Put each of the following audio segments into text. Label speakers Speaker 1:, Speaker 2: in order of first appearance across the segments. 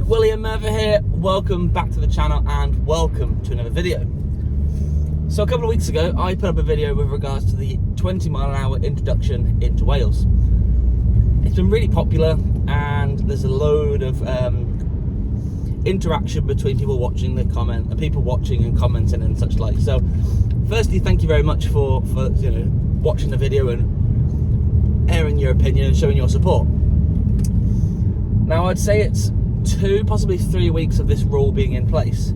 Speaker 1: William Murfitt here. Welcome back to the channel and welcome to another video. So a couple of weeks ago I put up a video with regards to the 20-mile-an-hour introduction into Wales. It's been really popular and there's a load of interaction between people watching the comment and people watching and commenting and such like. So firstly, thank you very much for watching the video and airing your opinion and showing your support. Now I'd say it's 2, possibly 3 weeks of this rule being in place,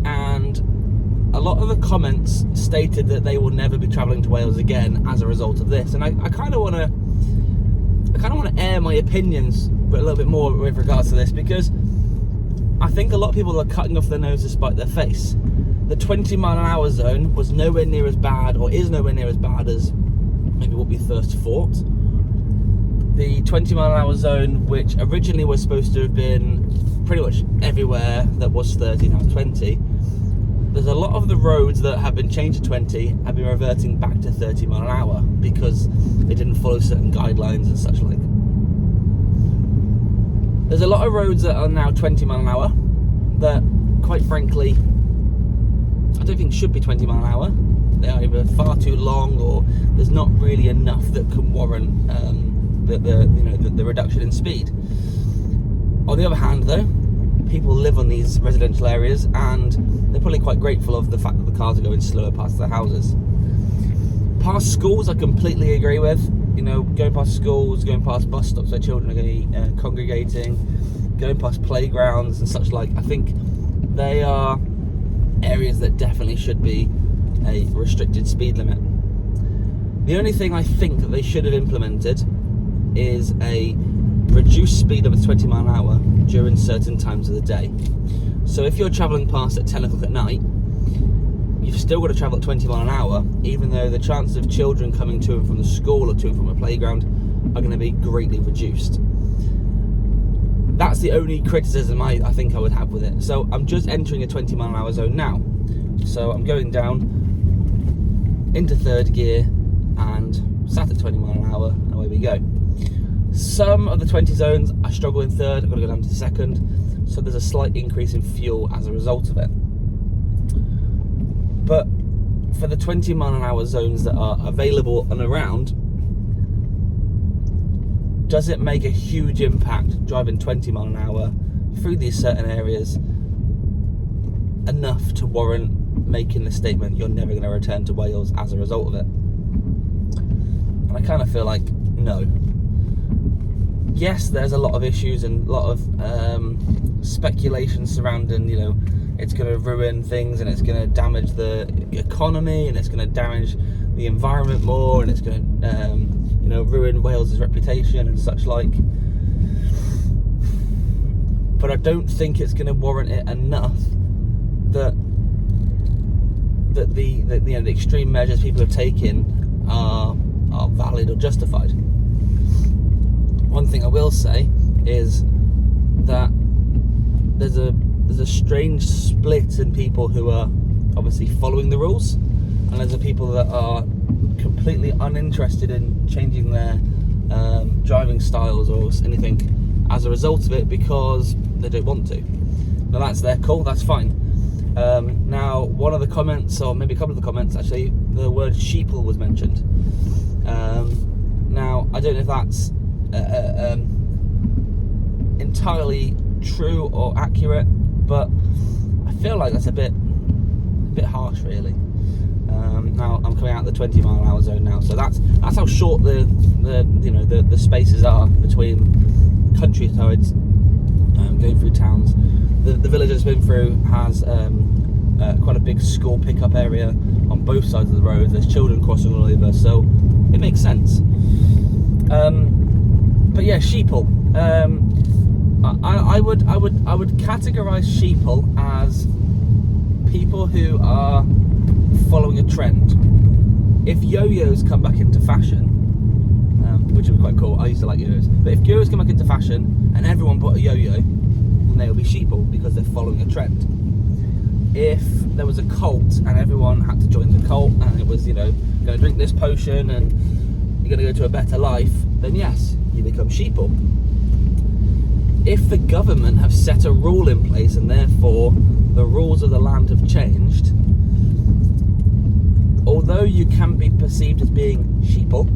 Speaker 1: and a lot of the comments stated that they will never be travelling to Wales again as a result of this. And I kind of want to air my opinions a little bit more with regards to this, because I think a lot of people are cutting off their nose to spite their face. The 20-mile-an-hour zone was nowhere near as bad, or is nowhere near as bad as maybe what we first thought. The 20-mile-an-hour zone, which originally was supposed to have been pretty much everywhere that was 30, now 20. There's a lot of the roads that have been changed to 20 have been reverting back to 30 mile an hour because they didn't follow certain guidelines and such like. There's a lot of roads that are now 20 mile an hour that, quite frankly, I don't think should be 20 mile an hour. They are either far too long or there's not really enough that can warrant the reduction in speed. On the other hand, though, people live on these residential areas and they're probably quite grateful of the fact that the cars are going slower past their houses. Past schools I completely agree with. You know, going past schools, going past bus stops where children are going to be congregating, going past playgrounds and such like, I think they are areas that definitely should be a restricted speed limit. The only thing I think that they should have implemented is a reduced speed of 20 mile an hour during certain times of the day. So if you're travelling past at 10 o'clock at night, you've still got to travel at 20 mile an hour, even though the chances of children coming to and from the school or to and from a playground are going to be greatly reduced. That's the only criticism I think I would have with it. So I'm just entering a 20 mile an hour zone now. So I'm going down into third gear and sat at 20 mile an hour and away we go. Some of the 20 zones I struggle in third, I've got to go down to second, so there's a slight increase in fuel as a result of it. But for the 20 mile an hour zones that are available and around, does it make a huge impact driving 20 mile an hour through these certain areas enough to warrant making the statement you're never going to return to Wales as a result of it? And I kind of feel like no. Yes, there's a lot of issues and a lot of speculation surrounding, it's going to ruin things and it's going to damage the economy and it's going to damage the environment more and it's going to, ruin Wales's reputation and such like. But I don't think it's going to warrant it enough that the extreme measures people have taken are valid or justified. One thing I will say is that there's a strange split in people who are obviously following the rules, and there's the people that are completely uninterested in changing their driving styles or anything as a result of it because they don't want to. Now that's their call, that's fine. Now one of the comments, or maybe a couple of the comments actually, the word Sheeple was mentioned. Now I don't know if that's entirely true or accurate, but I feel like that's a bit harsh, really. Now I'm coming out the 20 mile an hour zone now, so that's how short the spaces are between countrysides going through towns. The village I've been through has quite a big school pickup area on both sides of the road. There's children crossing all over, so it makes sense. But yeah, Sheeple. I would categorise Sheeple as people who are following a trend. If yo-yos come back into fashion, which would be quite cool, I used to like yo-yos, but if yo-yos come back into fashion and everyone bought a yo-yo, then they'll be Sheeple because they're following a trend. If there was a cult and everyone had to join the cult and it was, going to drink this potion and you're going to go to a better life, then yes, you become Sheeple. if the government have set a rule in place and therefore the rules of the land have changed, although you can be perceived as being sheeple,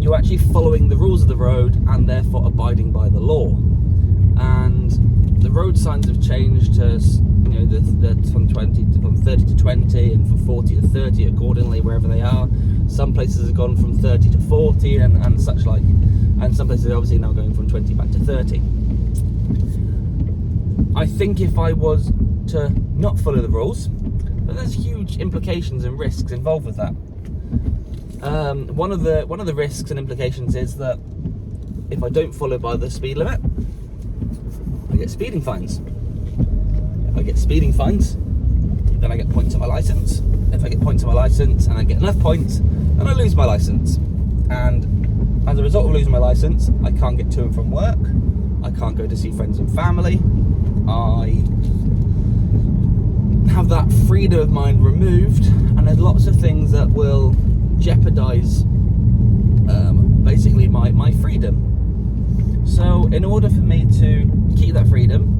Speaker 1: you're actually following the rules of the road and therefore abiding by the law. And the road signs have changed to, from 30 to 20 and from 40 to 30 accordingly, wherever they are. Some places have gone from 30 to 40 and such like, and some places are obviously now going from 20 back to 30. I think if I was to not follow the rules, but there's huge implications and risks involved with that. One of the risks and implications is that if I don't follow by the speed limit, I get speeding fines. If I get speeding fines, then I get points on my license. If I get points on my license and I get enough points, then I lose my license. And as a result of losing my license, I can't get to and from work. I can't go to see friends and family. I have that freedom of mind removed, and there's lots of things that will jeopardize basically my freedom. So in order for me to keep that freedom,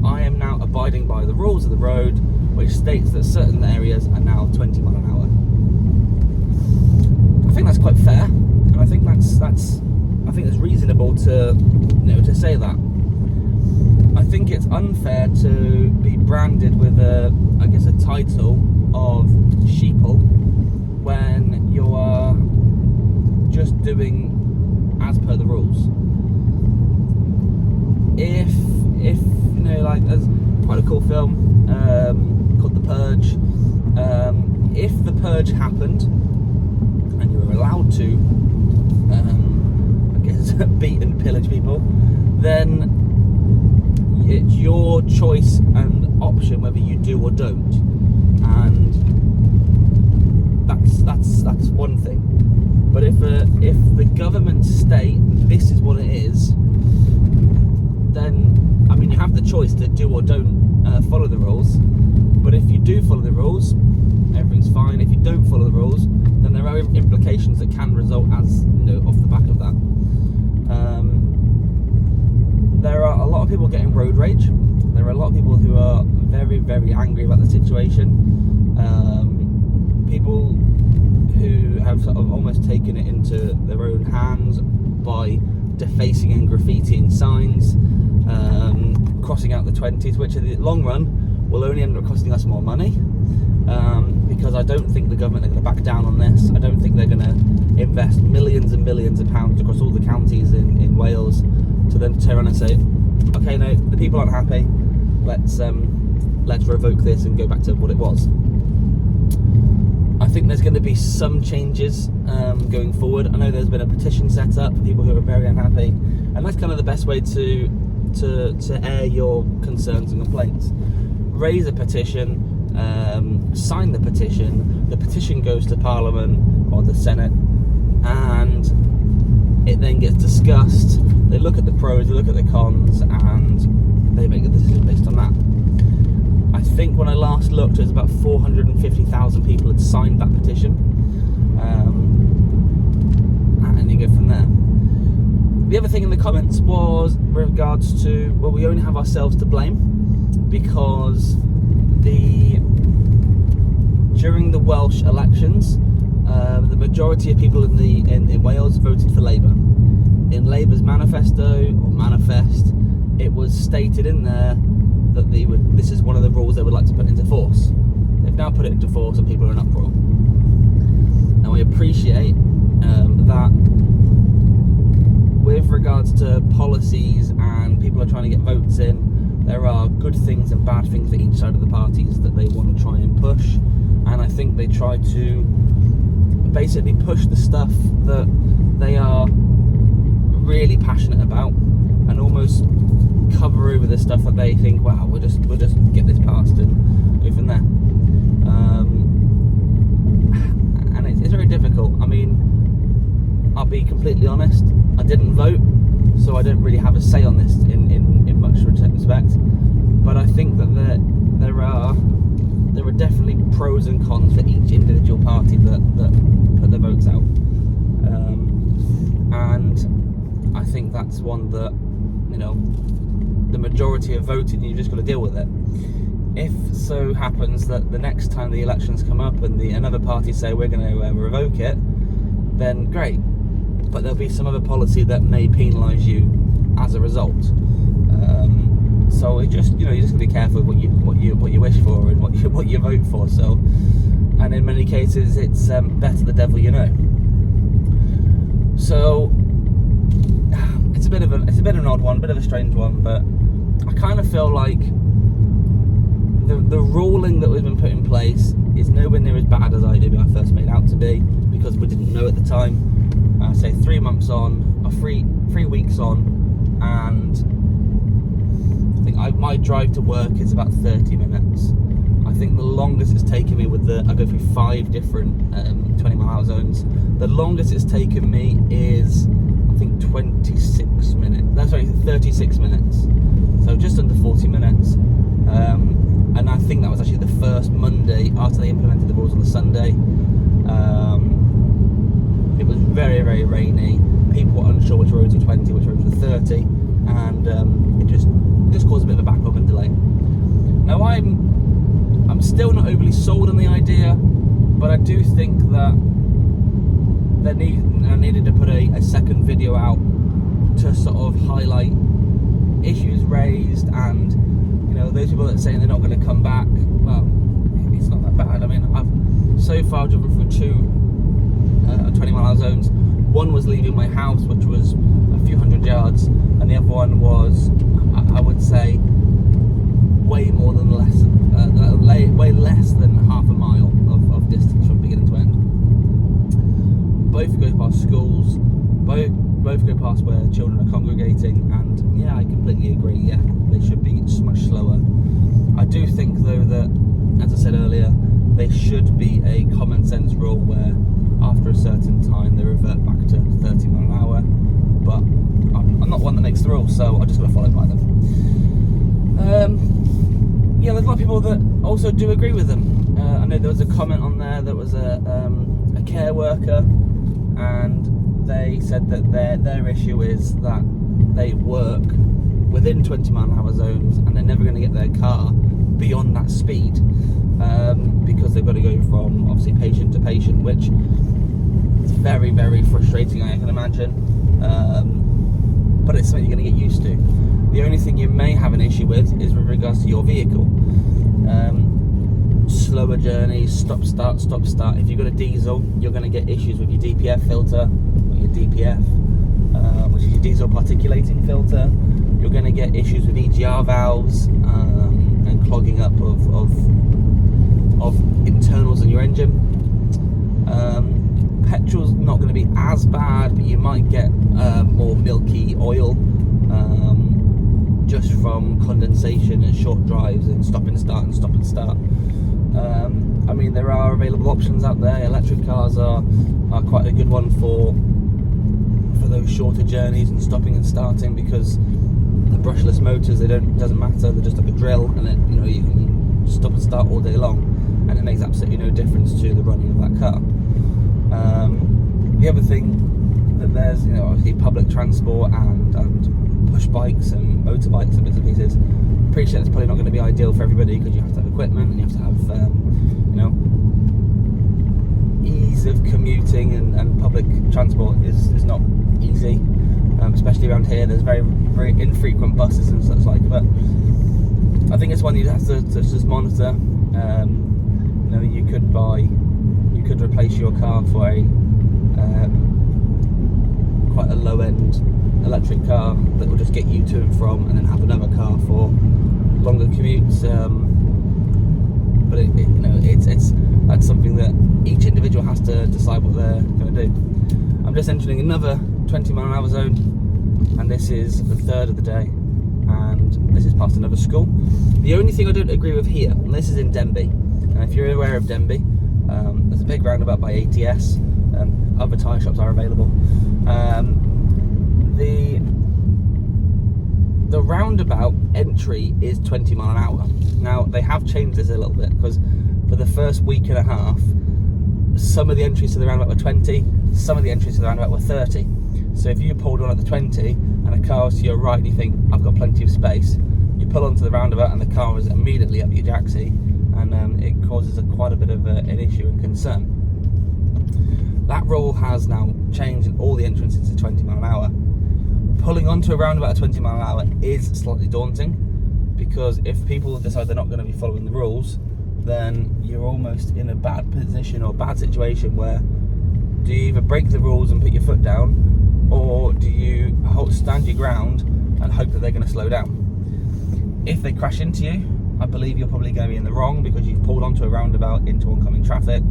Speaker 1: I am now abiding by the rules of the road, which states that certain areas are now 20 mile an hour. I think that's quite fair, and I think that's it's reasonable to say that. I think it's unfair to be branded with a title of sheeple when you are just doing as per the rules. If there's quite a cool film called The Purge. If The Purge happened and you were allowed to beat and pillage people, then it's your choice and option whether you do or don't, and that's one thing. But if the government state this is what it is, then you have the choice to do or don't follow the rules. But if you do follow the rules, everything's fine. If you don't follow the rules, then there are implications that can result as off the back of that. There are a lot of people getting road rage. There are a lot of people who are very, very angry about the situation. People who have sort of almost taken it into their own hands by defacing and graffitiing signs, crossing out the 20s, which in the long run will only end up costing us more money, because I don't think the government are going to back down on this. I don't think they're going to invest millions and millions of pounds across all the counties in Wales to then turn around and say, okay, no, the people aren't happy, let's revoke this and go back to what it was. I think there's going to be some changes going forward. I know there's been a petition set up for people who are very unhappy, and that's kind of the best way to air your concerns and complaints. Raise a petition, sign the petition. The petition goes to Parliament or the Senate, and it then gets discussed. They look at the pros, they look at the cons, and they make a decision based on that. I think when I last looked, it was about 450,000 people had signed that petition, and you go from there. The other thing in the comments was with regards to, well, we only have ourselves to blame because during the Welsh elections, the majority of people in Wales voted for Labour. In Labour's manifesto or manifest, it was stated in there that this is one of the rules they would like to put into force. They've now put it into force and people are in uproar. And we appreciate that with regards to policies and people are trying to get votes in, there are good things and bad things for each side of the parties that they want to try and push. And I think they try to basically push the stuff that they are really passionate about and almost cover over the stuff that they think, wow, we'll just get this passed and go from there. And it's very difficult. I mean, I'll be completely honest, I didn't vote, so I don't really have a say on this in much respect. But I think that there are definitely pros and cons for each individual party that put their votes out. And I think that's one that you know, the majority have voted and you've just got to deal with it. If so happens that the next time the elections come up and another party say we're going to revoke it, then great. But there'll be some other policy that may penalise you as a result. So you just got to be careful with what you wish for and what you vote for. So, and in many cases, it's better the devil you know. So it's a bit of an odd one, a bit of a strange one, but I kind of feel like the ruling that has been put in place is nowhere near as bad as I first made out to be, because we didn't know at the time. I say 3 months on, or 3 weeks on, and I think my drive to work is about 30 minutes. I think the longest it's taken me I go through 5 different 20-mile-hour zones. The longest it's taken me is, I think, 36 minutes. So just under 40 minutes. And I think that was actually the first Monday after they implemented the rules on the Sunday. It was very, very rainy. People were unsure which roads were 20, which roads were 30, and it just caused a bit of a backlog and delay. Now I'm still not overly sold on the idea, but I do think that I needed to put a second video out to sort of highlight issues raised, and those people that are saying they're not going to come back, well, it's not that bad. I mean, I've so far driven through 2 20-mile-hour zones. One was leaving my house, which was a few hundred yards, and the other one was, I would say, way less than half a mile of distance from beginning to end. Both go past schools, both go past where children are congregating, and yeah, I completely agree, yeah, they should be much slower. I do think though that, as I said earlier, there should be a common sense rule where after a certain time they revert back to 30 mile an hour, but I'm not one that makes the rules, so I just got to follow by them. Yeah, there's a lot of people that also do agree with them. I know there was a comment on there that was a care worker, and they said that their issue is that they work within 20 mile an hour zones and they're never going to get their car beyond that speed, because they've got to go from obviously patient to patient, which is very, very frustrating, I can imagine, but it's something you're going to get used to. The only thing you may have an issue with is with regards to your vehicle. Slower journeys, stop start. If you've got a diesel, you're going to get issues with your DPF filter, or your DPF, which is your diesel particulating filter. You're going to get issues with EGR valves and clogging up of internals in your engine. Petrol's not going to be as bad, but you might get more milky oil just from condensation and short drives and stop and start. I mean, there are available options out there. Electric cars are quite a good one for those shorter journeys and stopping and starting, because the brushless motors, doesn't matter, they're just like a drill, and you can stop and start all day long, and it makes absolutely no difference to the running of that car. The other thing that there's, obviously public transport and push bikes and motorbikes and bits and pieces. Appreciate it's probably not going to be ideal for everybody, because you have to have equipment and you have to have ease of commuting, and public transport is not easy, especially around here. There's very, very infrequent buses and such like, but I think it's one you have to just monitor. You could replace your car for a quite a low-end electric car that will just get you to and from, and then have another car for longer commutes. But that's something that each individual has to decide what they're going to do. I'm just entering another 20 mile an hour zone, and this is the third of the day, and this is past another school. The only thing I don't agree with here, and this is in Denby, and if you're aware of Denby, there's a big roundabout by ATS. Other tyre shops are available. The roundabout entry is 20 mile an hour. Now, they have changed this a little bit, because for the first week and a half, some of the entries to the roundabout were 20, some of the entries to the roundabout were 30. So if you pulled on at the 20 and a car was to your right and you think, I've got plenty of space, you pull onto the roundabout and the car is immediately up your jacksie, and it causes quite a bit of an issue and concern. That rule has now changed and all the entrances to 20 mile an hour. Pulling onto a roundabout at 20 mile an hour is slightly daunting, because if people decide they're not going to be following the rules, then you're almost in a bad position or bad situation where do you either break the rules and put your foot down, or do you stand your ground and hope that they're going to slow down? If they crash into you, I believe you're probably going to be in the wrong, because you've pulled onto a roundabout into oncoming traffic,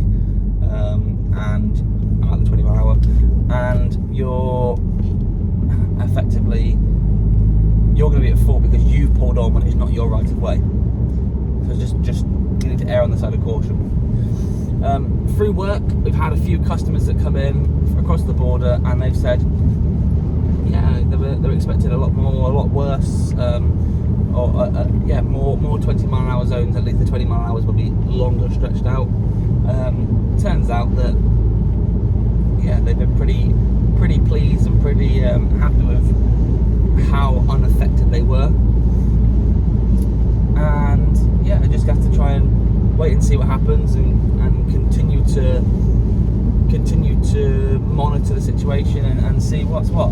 Speaker 1: and at the 20 mile an hour, and you're effectively, you're going to be at fault because you pulled on when it's not your right of way. So just you need to err on the side of caution. Through work, we've had a few customers that come in across the border, and they've said, yeah, they were expecting a lot worse, more 20 mile an hour zones. At least the 20 mile an hours will be longer, stretched out. Turns out that, yeah, they've been pretty pleased and pretty happy with how unaffected they were. And yeah, I just have to try and wait and see what happens, and continue to monitor the situation and see what's what.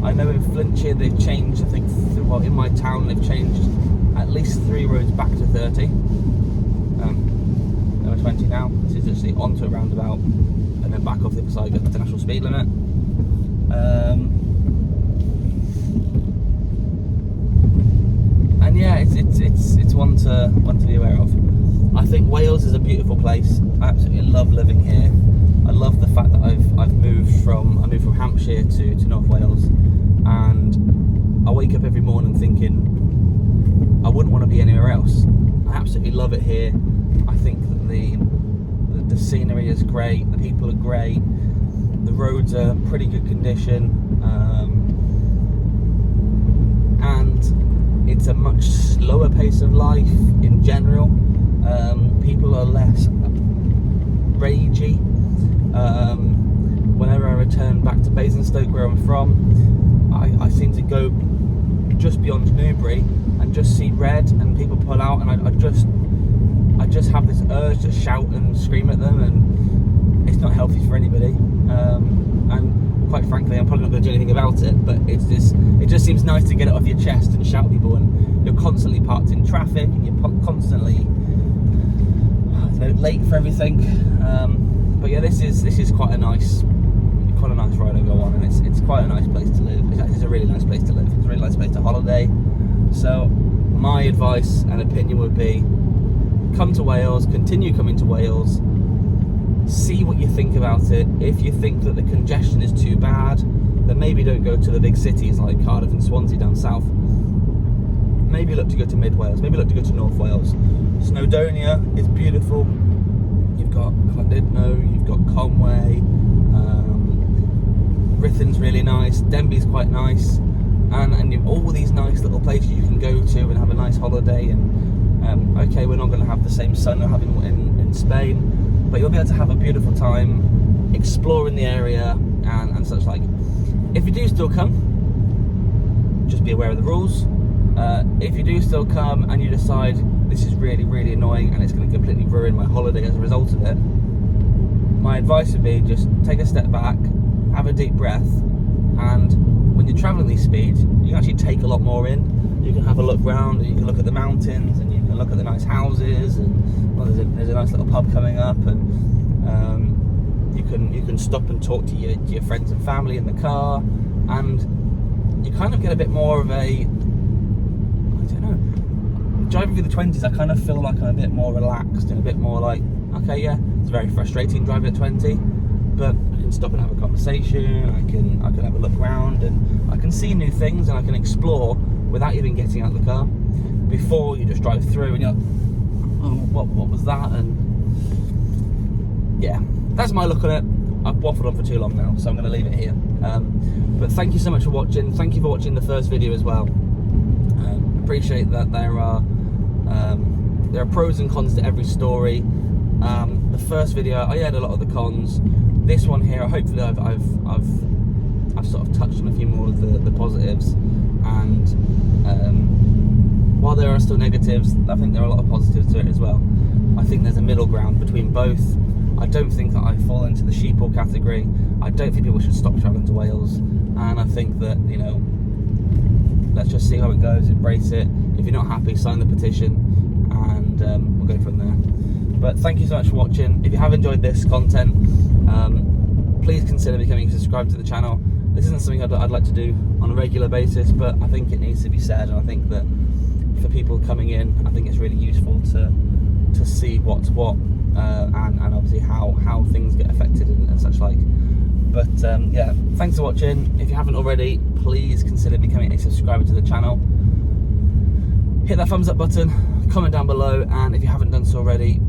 Speaker 1: I know in Flintshire they've changed, I think, well, in my town they've changed at least 3 roads back to 30. There are 20 now. This is actually onto a roundabout and then back off the other side, goes to the national speed limit. And yeah, it's one to be aware of. I think Wales is a beautiful place. I absolutely love living here. I love the fact that I've moved from Hampshire to North Wales, and I wake up every morning thinking I wouldn't want to be anywhere else. I absolutely love it here. I think that the scenery is great, the people are great, the roads are pretty good condition, and it's a much slower pace of life in general. People are less ragey. Whenever I return back to Basingstoke, where I'm from, I seem to go just beyond Newbury and just see red, and people pull out, and I just have this urge to shout and scream at them, and it's not healthy for anybody. And quite frankly, I'm probably not going to do anything about it, but it just seems nice to get it off your chest and shout at people, and you're constantly parked in traffic, and you're constantly, late for everything. But yeah, this is quite a nice ride I go on, and it's quite a nice place to live. It's a really nice place to live. It's a really nice place to holiday. So my advice and opinion would be, come to Wales, continue coming to Wales, see what you think about it. If you think that the congestion is too bad, then maybe don't go to the big cities like Cardiff and Swansea down south. Maybe look to go to Mid Wales, maybe look to go to North Wales. Snowdonia is beautiful. You've got Llandudno, you've got Conway, Ruthen's really nice, Denbigh's quite nice, and you've all these nice little places you can go to and have a nice holiday. And okay, we're not going to have the same sun we're having in Spain, but you'll be able to have a beautiful time exploring the area and such like. If you do still come, just be aware of the rules. If you do still come and you decide this is really, really annoying and it's going to completely ruin my holiday as a result of it, my advice would be just take a step back, have a deep breath, and when you're travelling these speeds, you can actually take a lot more in. You can have a look round, and you can look at the mountains, and you can look at the nice houses, and well, there's a nice little pub coming up, and you can stop and talk to your friends and family in the car, and you kind of get a bit more of a, driving through the 20s, I kind of feel like I'm a bit more relaxed and a bit more like, okay, yeah, it's very frustrating driving at 20, but I can stop and have a conversation, I can have a look around, and I can see new things, and I can explore without even getting out of the car. Before, you just drive through and you're like, oh, what was that? And yeah, that's my look on it. I've waffled on for too long now, so I'm going to leave it here. But thank you so much for watching. Thank you for watching the first video as well. Appreciate that there are pros and cons to every story. The first video, I had a lot of the cons. This one here, hopefully I've I've sort of touched on a few more of the positives, and while there are still negatives, I think there are a lot of positives to it as well. I think there's a middle ground between both. I don't think that I fall into the sheeple category. I don't think people should stop travelling to Wales, and I think that, you know, let's just see how it goes, embrace it. If you're not happy, sign the petition, and we'll go from there. But thank you so much for watching. If you have enjoyed this content, please consider becoming a subscriber to the channel. This isn't something I'd like to do on a regular basis, but I think it needs to be said, and I think that for people coming in, I think it's really useful to see what's what, and obviously how things get affected and such like. But yeah, thanks for watching. If you haven't already, please consider becoming a subscriber to the channel. Hit that thumbs up button, comment down below, and if you haven't done so already,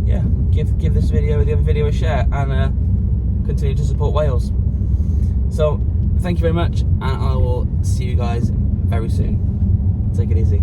Speaker 1: yeah, give this video, the other video, a share, and continue to support Wales. So thank you very much, and I will see you guys very soon. Take it easy.